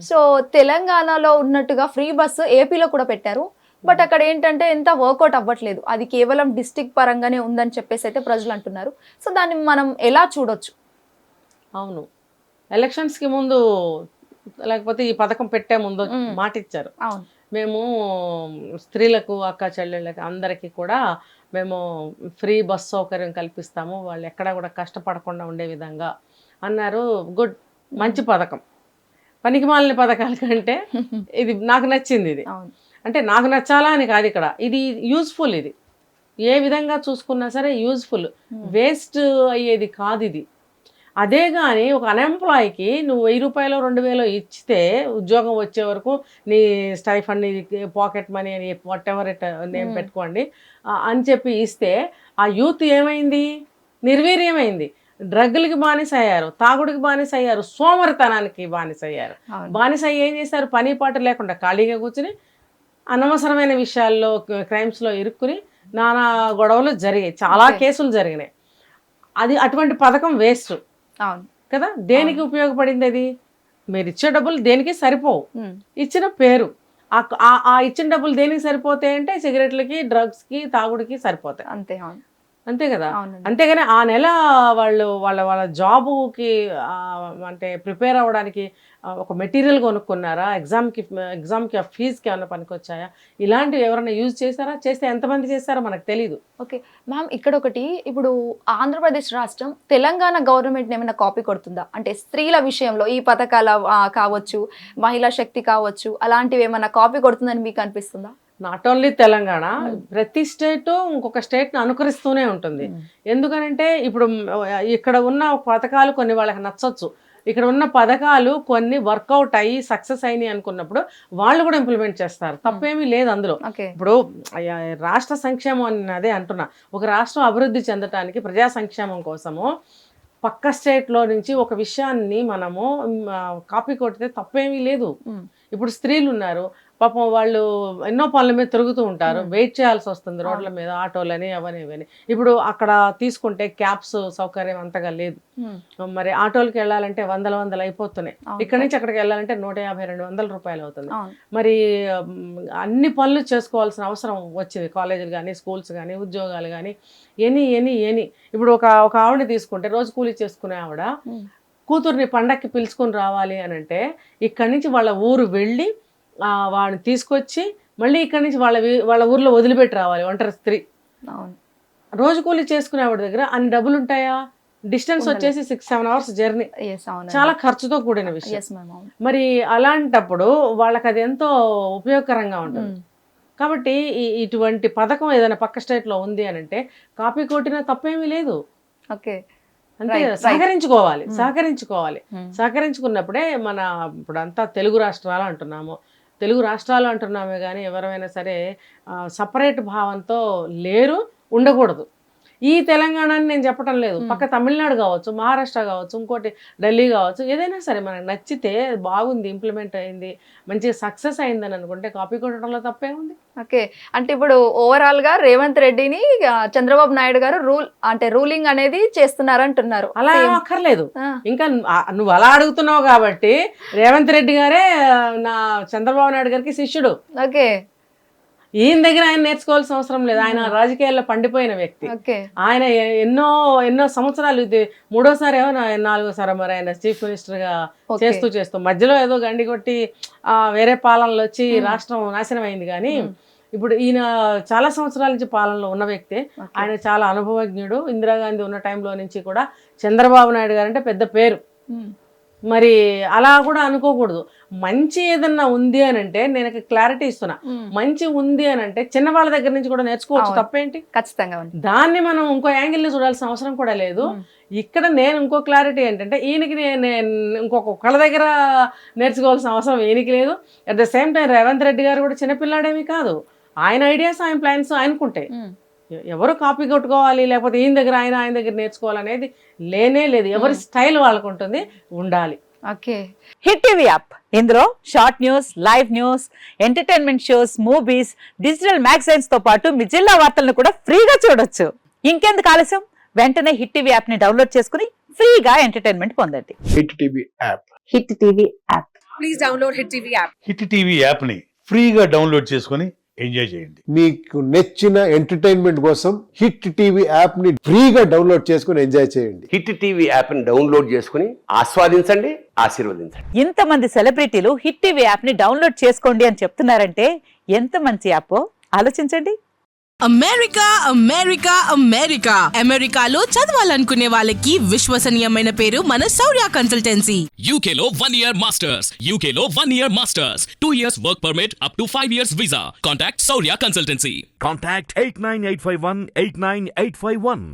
So తెలంగాణలో ఉన్నట్టుగా free bus ఏపీలో కూడా పెట్టారు. బట్ అక్కడ ఏంటంటే ఎంత వర్కౌట్ అవ్వట్లేదు. అది కేవలం డిస్టిక్ పరంగానే ఉందని చెప్పేసి అయితే ప్రజలు అంటున్నారు. సో దాన్ని మనం ఎలా చూడొచ్చు? అవును, ఎలక్షన్స్కి ముందు లేకపోతే ఈ పథకం పెట్టే ముందు మాట ఇచ్చారు. అవును, మేము స్త్రీలకు, అక్క చెల్లెళ్ళకి అందరికీ కూడా మేము ఫ్రీ బస్ సౌకర్యం కల్పిస్తాము, వాళ్ళు ఎక్కడ కూడా కష్టపడకుండా ఉండే విధంగా అన్నారు. గుడ్, మంచి పథకం. పనికిమాలిన పథకాల కంటే ఇది నాకు నచ్చింది. ఇది అంటే నాకు నచ్చాలా అని కాదు, ఇక్కడ ఇది యూజ్ఫుల్. ఇది ఏ విధంగా చూసుకున్నా సరే యూజ్ఫుల్, వేస్ట్ అయ్యేది కాదు ఇది. అదే కానీ ఒక అన్ఎంప్లాయ్కి నువ్వు 1000 రూపాయలు 2000 ఇచ్చితే ఉద్యోగం వచ్చే వరకు నీ స్టైఫండ్, పాకెట్ మనీ అని వాట్ ఎవర్ ఇట్ నేమ్ పెట్టుకోండి అని చెప్పి ఇస్తే ఆ యూత్ ఏమైంది? నిర్వీర్యమైంది. డ్రగ్లకి బానిస అయ్యారు, తాగుడికి బానిస అయ్యారు, సోమరితనానికి బానిస అయ్యారు. బానిస ఏం చేశారు? పని పాట లేకుండా ఖాళీగా కూర్చుని అనవసరమైన విషయాల్లో, క్రైమ్స్లో ఇరుక్కుని నానా గొడవలు జరిగాయి, చాలా కేసులు జరిగినాయి. అది అటువంటి పథకం వేస్ట్ కదా. దేనికి ఉపయోగపడింది అది? మీరు ఇచ్చే డబ్బులు దేనికి సరిపోవు. ఇచ్చిన పేరు, ఆ ఇచ్చిన డబ్బులు దేనికి సరిపోతాయి అంటే సిగరెట్లకి, డ్రగ్స్కి, తాగుడికి సరిపోతాయి. అంతే కదా. అంతేగాని ఆ నెల వాళ్ళు వాళ్ళ జాబుకి అంటే ప్రిపేర్ అవ్వడానికి ఒక మెటీరియల్ కొనుక్కున్నారా? ఎగ్జామ్కి ఆ ఫీజుకి ఏమైనా పనికొచ్చాయా? ఇలాంటివి ఎవరైనా యూజ్ చేశారా? చేస్తే ఎంతమంది చేస్తారో మనకు తెలీదు. ఓకే మ్యామ్, ఇక్కడ ఒకటి, ఇప్పుడు ఆంధ్రప్రదేశ్ రాష్ట్రం తెలంగాణ గవర్నమెంట్ ఏమైనా కాపీ కొడుతుందా? అంటే స్త్రీల విషయంలో ఈ పథకాల కావచ్చు, మహిళా శక్తి కావచ్చు, అలాంటివి ఏమైనా కాపీ కొడుతుందని మీకు అనిపిస్తుందా? నాట్ ఓన్లీ తెలంగాణ, ప్రతి స్టేటు ఇంకొక స్టేట్ని అనుకరిస్తూనే ఉంటుంది. ఎందుకనంటే ఇప్పుడు ఇక్కడ ఉన్న పథకాలు కొన్ని వాళ్ళకి నచ్చొచ్చు, ఇక్కడ ఉన్న పథకాలు కొన్ని వర్కౌట్ అయ్యి సక్సెస్ అయినాయి అనుకున్నప్పుడు వాళ్ళు కూడా ఇంప్లిమెంట్ చేస్తారు. తప్పేమీ లేదు అందులో. ఇప్పుడు రాష్ట్ర సంక్షేమం అదే అంటున్నా, ఒక రాష్ట్రం అభివృద్ధి చెందటానికి ప్రజా సంక్షేమం కోసము పక్క స్టేట్లో నుంచి ఒక విషయాన్ని మనము కాపీ కొడితే తప్పేమీ లేదు. ఇప్పుడు స్త్రీలు ఉన్నారు పాపం, వాళ్ళు ఎన్నో పనుల మీద తిరుగుతూ ఉంటారు, వెయిట్ చేయాల్సి వస్తుంది రోడ్ల మీద, ఆటోలని అవని ఇవని. ఇప్పుడు అక్కడ తీసుకుంటే క్యాబ్స్ సౌకర్యం అంతగా లేదు. మరి ఆటోలకి వెళ్ళాలంటే వందలు అయిపోతున్నాయి. ఇక్కడ నుంచి అక్కడికి వెళ్ళాలంటే 150-200 రూపాయలు అవుతుంది. మరి అన్ని పనులు చేసుకోవాల్సిన అవసరం వచ్చింది. కాలేజీలు కానీ, స్కూల్స్ కానీ, ఉద్యోగాలు కానీ, ఎనీ ఇప్పుడు ఒక ఆవిడని తీసుకుంటే రోజు కూలీ చేసుకునే ఆవిడ కూతుర్ని పండక్కి పిలుచుకుని రావాలి అని అంటే ఇక్కడి నుంచి వాళ్ళ ఊరు వెళ్ళి వాడిని తీసుకొచ్చి మళ్ళీ ఇక్కడి నుంచి వాళ్ళ ఊర్లో వదిలిపెట్టి రావాలి ఒంటరి స్త్రీ. రోజు కూలీ చేసుకునే ఆవిడ దగ్గర అన్ని డబ్బులు ఉంటాయా? డిస్టెన్స్ వచ్చేసి 6-7 అవర్స్ జర్నీ, చాలా ఖర్చుతో కూడిన విషయం. మరి అలాంటప్పుడు వాళ్ళకి అది ఎంతో ఉపయోగకరంగా ఉంటుంది. కాబట్టి ఇటువంటి పథకం ఏదైనా పక్క స్టేట్లో ఉంది అని అంటే కాపీ కొట్టినా తప్పేమీ లేదు. అంతే, సహకరించుకోవాలి. సహకరించుకున్నప్పుడే మన ఇప్పుడు అంతా తెలుగు రాష్ట్రాలు అంటున్నామే కానీ ఎవరైనా సరే సపరేట్ భావంతో లేరు, ఉండకూడదు. ఈ తెలంగాణని నేను చెప్పడం లేదు, పక్క తమిళనాడు కావచ్చు, మహారాష్ట్ర కావచ్చు, ఇంకోటి ఢిల్లీ కావచ్చు, ఏదైనా సరే మనకు నచ్చితే బాగుంది, ఇంప్లిమెంట్ అయింది, మంచిగా సక్సెస్ అయిందని అనుకుంటే కాపీ కొట్టడంలో తప్పే ఉంది. ఓకే, అంటే ఇప్పుడు ఓవరాల్ గా రేవంత్ రెడ్డిని చంద్రబాబు నాయుడు గారు రూలింగ్ అనేది చేస్తున్నారంటున్నారు. అలా ఏం అక్కర్లేదు. ఇంకా నువ్వు అలా అడుగుతున్నావు కాబట్టి రేవంత్ రెడ్డి గారే నా చంద్రబాబు నాయుడు గారికి శిష్యుడు. ఓకే, ఈయన దగ్గర ఆయన నేర్చుకోవాల్సిన అవసరం లేదు. ఆయన రాజకీయాల్లో పండిపోయిన వ్యక్తి. ఆయన ఎన్నో సంవత్సరాలు, ఇది 3వ ఏమో 4వ మరి ఆయన చీఫ్ మినిస్టర్ గా చేస్తూ మధ్యలో ఏదో గండి కొట్టి వేరే పాలనలు వచ్చి రాష్ట్రం నాశనం అయింది. కానీ ఇప్పుడు ఈయన చాలా సంవత్సరాల నుంచి పాలనలో ఉన్న వ్యక్తే. ఆయన చాలా అనుభవజ్ఞుడు. ఇందిరాగాంధీ ఉన్న టైంలో నుంచి కూడా చంద్రబాబు నాయుడు గారు అంటే పెద్ద పేరు. మరి అలా కూడా అనుకోకూడదు. మంచి ఏదన్నా ఉంది అని అంటే నేను క్లారిటీ ఇస్తున్నా, మంచి ఉంది అని అంటే చిన్నవాళ్ళ దగ్గర నుంచి కూడా నేర్చుకోవచ్చు, తప్పేంటి? ఖచ్చితంగా దాన్ని మనం ఇంకో యాంగిల్ చూడాల్సిన అవసరం కూడా లేదు. ఇక్కడ నేను ఇంకో క్లారిటీ ఏంటంటే ఈయనకి ఇంకొకళ్ళ దగ్గర నేర్చుకోవాల్సిన అవసరం ఈయనకి లేదు. At the same time Revanth Reddy గారు కూడా చిన్నపిల్లాడేమీ కాదు. ఆయన ఐడియాస్, ఆయన ప్లాన్స్ ఆయనకుంటాయి. ఎవరు కాపీ కొట్టుకోవాలి లేకపోతే ఆయన దగ్గర నేర్చుకోవాలనేది లేనే లేదు. ఎవరి స్టైల్ వాళ్ళకు ఉంటుంది, ఉండాలి. ఓకే, హిట్ టీవీ యాప్, ఇందులో short news, live news, entertainment shows, movies, digital magazines తో పాటు మీ జిల్లా వార్తలను కూడా ఫ్రీగా చూడొచ్చు. ఇంకెందుకు ఆలస్యం, వెంటనే హిట్ టీవీ యాప్ ని డౌన్లోడ్ చేసుకుని ఫ్రీగా ఎంటర్టైన్మెంట్ పొందండి. Hit TV app. Hit TV app please download Hit TV app. Hit TV యాప్ని ఫ్రీగా డౌన్లోడ్ చేసుకొని ఎంజాయ్ చేయండి. మీకు నచ్చిన ఎంటర్టైన్మెంట్ కోసం హిట్ టీవీ యాప్ ని ఫ్రీగా డౌన్లోడ్ చేసుకుని ఎంజాయ్ చేయండి. హిట్ టీవీ యాప్ని డౌన్లోడ్ చేసుకుని ఆస్వాదించండి, ఆశీర్వదించండి. ఇంతమంది సెలబ్రిటీలు హిట్ టీవీ యాప్ ని డౌన్లోడ్ చేసుకోండి అని చెప్తున్నారంటే ఎంత మంచి యాప్ ఆలోచించండి. అమెరికా అమెరికా అమెరికా అమెరికాలో చదవాలనుకునే వాళ్ళకి విశ్వసనీయమైన పేరు మన శౌర్య consultancy. UK Law 1 Year Masters. UK Law 1 Year Masters. 2 years work permit up to 5 years visa. Contact Saurya Consultancy. Contact 89851 89851.